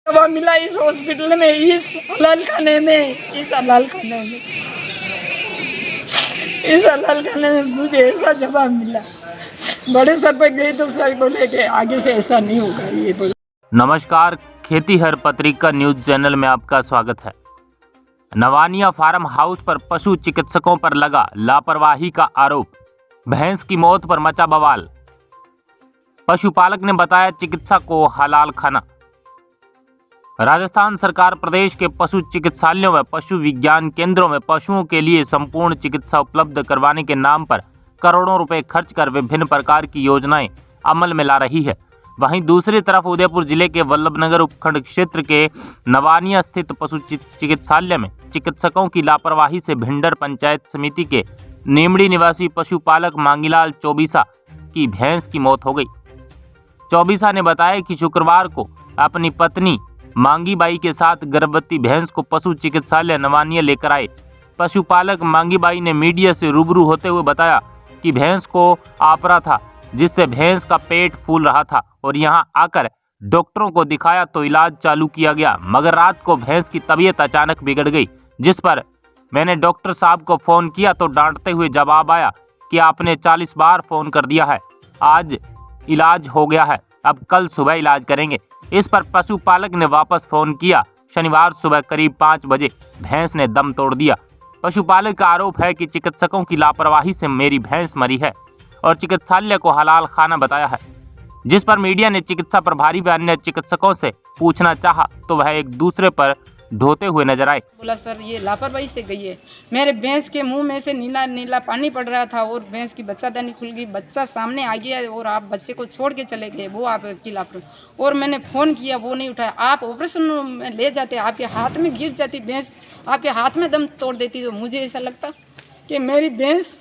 दवा मिला इस हॉस्पिटल में, इस हलाल खाने में, इस हलाल खाने में मुझे ऐसा जवाब मिला। बड़े सर पे गई तो सर बोले कि आगे से ऐसा नहीं होगा। ये बोले। नमस्कार, खेती हर पत्रिका न्यूज चैनल में आपका स्वागत है। नवानिया फार्म हाउस पर पशु चिकित्सकों पर लगा लापरवाही का आरोप, भैंस की मौत पर मचा बवाल। पशुपालक ने बताया चिकित्सा को हलाल खाना। राजस्थान सरकार प्रदेश के पशु चिकित्सालयों व पशु विज्ञान केंद्रों में पशुओं के लिए संपूर्ण चिकित्सा उपलब्ध करवाने के नाम पर करोड़ों रुपए खर्च कर विभिन्न प्रकार की योजनाएं अमल में ला रही है। वहीं दूसरी तरफ उदयपुर जिले के वल्लभनगर उपखंड क्षेत्र के नवानिया स्थित पशु चिकित्सालय में चिकित्सकों की लापरवाही से भिंडर पंचायत समिति के नीमड़ी निवासी पशुपालक मांगीलाल चौबीसा की भैंस की मौत हो गई। चौबीसा ने बताया कि शुक्रवार को अपनी पत्नी मांगीबाई के साथ गर्भवती भैंस को पशु चिकित्सालय नवानिया लेकर आए। पशुपालक मांगीबाई ने मीडिया से रूबरू होते हुए बताया कि भैंस को आपरा था, जिससे भैंस का पेट फूल रहा था और यहां आकर डॉक्टरों को दिखाया तो इलाज चालू किया गया, मगर रात को भैंस की तबीयत अचानक बिगड़ गई, जिस पर मैंने डॉक्टर साहब को फ़ोन किया तो डांटते हुए जवाब आया कि आपने 40 बार फ़ोन कर दिया है, आज इलाज हो गया है, अब कल सुबह इलाज करेंगे। इस पर पशुपालक ने वापस फ़ोन किया। शनिवार सुबह करीब 5 बजे भैंस ने दम तोड़ दिया। पशुपालक का आरोप है कि चिकित्सकों की लापरवाही से मेरी भैंस मरी है और चिकित्सालय को हलाल खाना बताया है, जिस पर मीडिया ने चिकित्सा प्रभारी व अन्य चिकित्सकों से पूछना चाहा तो वह एक दूसरे पर ढोते हुए नजर आए। बोला सर ये लापरवाही से गई है, मेरे भैंस के मुंह में से नीला नीला पानी पड़ रहा था और भैंस की बच्चादानी खुल गई, बच्चा सामने आ गया और आप बच्चे को छोड़ के चले गए, वो आपकी लापरवाही। और मैंने फ़ोन किया, वो नहीं उठाया। आप ऑपरेशन में ले जाते, आपके हाथ में गिर जाती भैंस, आपके हाथ में दम तोड़ देती, तो मुझे ऐसा लगता कि मेरी भैंस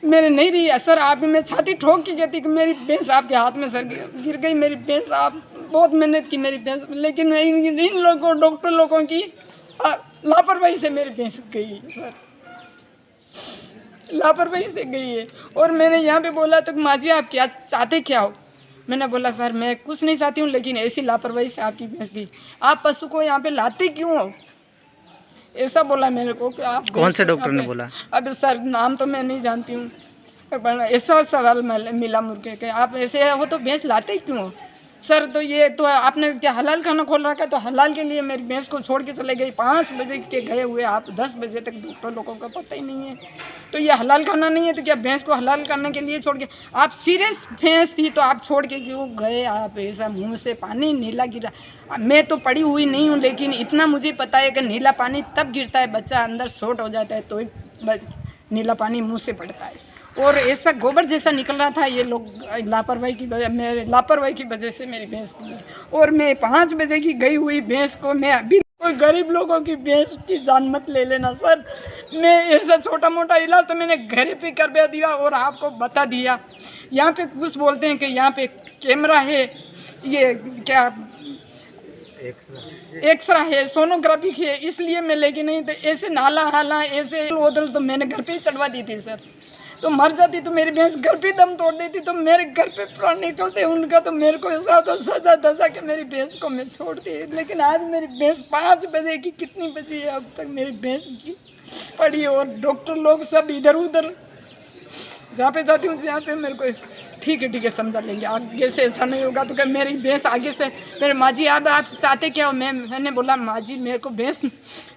मेरे नहीं रही। सर आप मैं छाती ठोक के कहती कि मेरी भैंस आपके हाथ में सर गिर गई, मेरी भैंस, आप बहुत मेहनत की मेरी भैंस, लेकिन इन लोगों डॉक्टर लोगों की लापरवाही से मेरी भैंस गई सर, लापरवाही से गई है। और मैंने यहाँ पे बोला तो माँ जी आप क्या चाहते क्या हो? मैंने बोला सर मैं कुछ नहीं चाहती हूँ, लेकिन ऐसी लापरवाही से आपकी भैंस गई, आप पशु को यहाँ पे लाते क्यों हो? ऐसा बोला मेरे को कि आप कौन से डॉक्टर ने बोला? अब सर नाम तो मैं नहीं जानती हूँ, ऐसा सवाल मिला मुर्गे के, आप ऐसे हो तो भैंस लाते क्यों हो? सर तो ये तो आपने क्या हलाल खाना खोल रखा है, तो हलाल के लिए मेरी भैंस को छोड़ के चले गई। 5 बजे के गए हुए आप 10 बजे तक डॉक्टर लोगों का पता ही नहीं है, तो ये हलाल खाना नहीं है तो क्या भैंस को हलाल करने के लिए छोड़ के? आप सीरियस भैंस थी तो आप छोड़ के क्यों गए? आप ऐसा मुंह से पानी नीला गिरा, मैं तो पड़ी हुई नहीं हूँ, लेकिन इतना मुझे पता है कि नीला पानी तब गिरता है बच्चा अंदर शॉर्ट हो जाता है तो नीला पानी मुँह से पड़ता है, और ऐसा गोबर जैसा निकल रहा था। ये लोग लापरवाही की वजह, मेरे लापरवाही की वजह से मेरी भैंस की, और मैं 5 बजे की गई हुई भैंस को, मैं अभी कोई गरीब लोगों की भैंस की जान मत ले लेना सर। मैं ऐसा छोटा मोटा इलाज तो मैंने घर पे कर दिया और आपको बता दिया। यहाँ पे कुछ बोलते हैं कि यहाँ पे कैमरा है, ये क्या एक्सरा है, सोनोग्राफी है, इसलिए मैं लेके नहीं, तो ऐसे नाला हाला ऐसे उधर तो मैंने घर पे ही चढ़वा दी थी सर। तो मर जाती तो मेरी भैंस घर पे दम तोड़ देती, तो मेरे घर पे प्राण निकलते उनका, तो मेरे को ऐसा तो सजा दसा के मेरी भैंस को मैं छोड़ती। लेकिन आज मेरी भैंस 5 बजे की, कितनी बजी है अब तक मेरी भैंस की पड़ी, और डॉक्टर लोग सब इधर उधर, जहाँ पे जाती हूँ जहाँ पे मेरे को ठीक है समझा लेंगे, आगे से ऐसा नहीं होगा तो क्या मेरी भैंस आगे से। मेरे माँ जी आप चाहते क्या हो? मैंने बोला माँ जी मेरे को भैंस,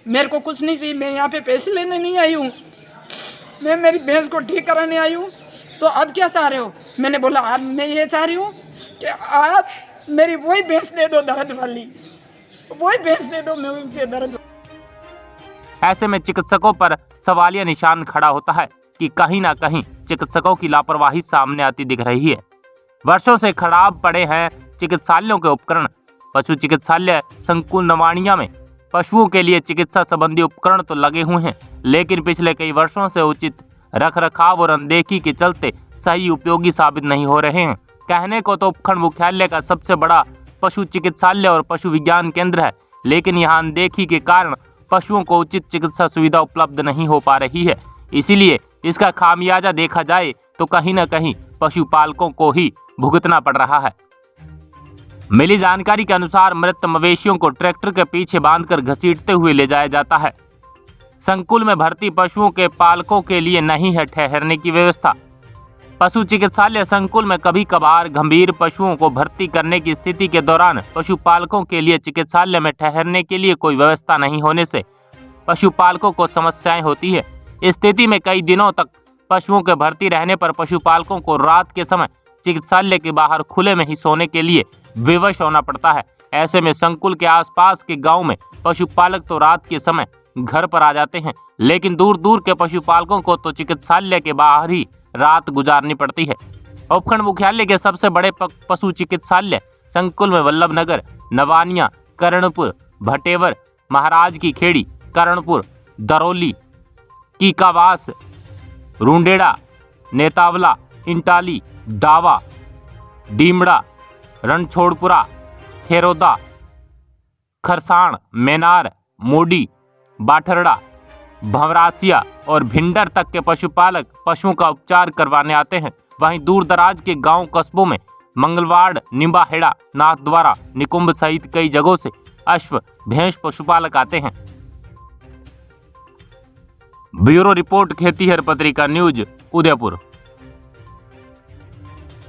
मेरे को कुछ नहीं चाहिए, मैं यहाँ पे पैसे लेने नहीं आई हूँ, मैं मेरी भैंस को ठीक कराने आई हूँ, तो अब क्या चाह रहे हो? मैंने बोला अब मैं ये चाह रही हूँ कि आप मेरी वही भैंस दे दो, दर्द वाली वही भैंस दे दो, मैं उनसे दर्द। ऐसे में चिकित्सकों पर सवालिया निशान खड़ा होता है कि कहीं ना कहीं चिकित्सकों की लापरवाही सामने आती दिख रही है। वर्षों से खराब पड़े हैं चिकित्सालयों के उपकरण। पशु चिकित्सालय संकुल नवानिया में पशुओं के लिए चिकित्सा संबंधी उपकरण तो लगे हुए हैं, लेकिन पिछले कई वर्षों से उचित रखरखाव और अनदेखी के चलते सही उपयोगी साबित नहीं हो रहे हैं। कहने को तो उपखंड मुख्यालय का सबसे बड़ा पशु चिकित्सालय और पशु विज्ञान केंद्र है, लेकिन यहाँ अनदेखी के कारण पशुओं को उचित चिकित्सा सुविधा उपलब्ध नहीं हो पा रही है। इसीलिए इसका खामियाजा देखा जाए तो कहीं न कहीं पशुपालकों को ही भुगतना पड़ रहा है। मिली जानकारी के अनुसार मृत मवेशियों को ट्रैक्टर के पीछे बांधकर घसीटते हुए ले जाया जाता है। संकुल में भर्ती पशुओं के पालकों के लिए नहीं है ठहरने की व्यवस्था। पशु चिकित्सालय संकुल में कभी कभार गंभीर पशुओं को भर्ती करने की स्थिति के दौरान पशुपालकों के लिए चिकित्सालय में ठहरने के लिए कोई व्यवस्था नहीं होने से पशुपालकों को समस्याएं होती है। इस स्थिति में कई दिनों तक पशुओं के भर्ती रहने पर पशुपालकों को रात के समय चिकित्सालय के बाहर खुले में ही सोने के लिए विवश होना पड़ता है। ऐसे में संकुल के आसपास के गांव में पशुपालक तो रात के समय घर पर आ जाते हैं, लेकिन दूर दूर के पशुपालकों को तो चिकित्सालय के बाहर ही रात गुजारनी पड़ती है। उपखंड मुख्यालय के सबसे बड़े पशु चिकित्सालय संकुल में वल्लभनगर, नवानिया, कर्णपुर, भटेवर, महाराज की खेड़ी, कर्णपुर, दरौली, कीकावास, रुंडेड़ा, नेतावला, इंटाली, डावा, डीमड़ा, रणछोड़पुरा, खेरोदा, खरसाण, मेनार, मोडी, बाठरड़ा, भंवरासिया और भिंडर तक के पशुपालक पशुओं का उपचार करवाने आते हैं। वहीं दूर दराज के गांव कस्बों में मंगलवाड़, निम्बाहेड़ा, नाथद्वारा, निकुंभ सहित कई जगहों से अश्व, भैंस पशुपालक आते हैं। ब्यूरो रिपोर्ट, खेतीहर पत्रिका न्यूज, उदयपुर।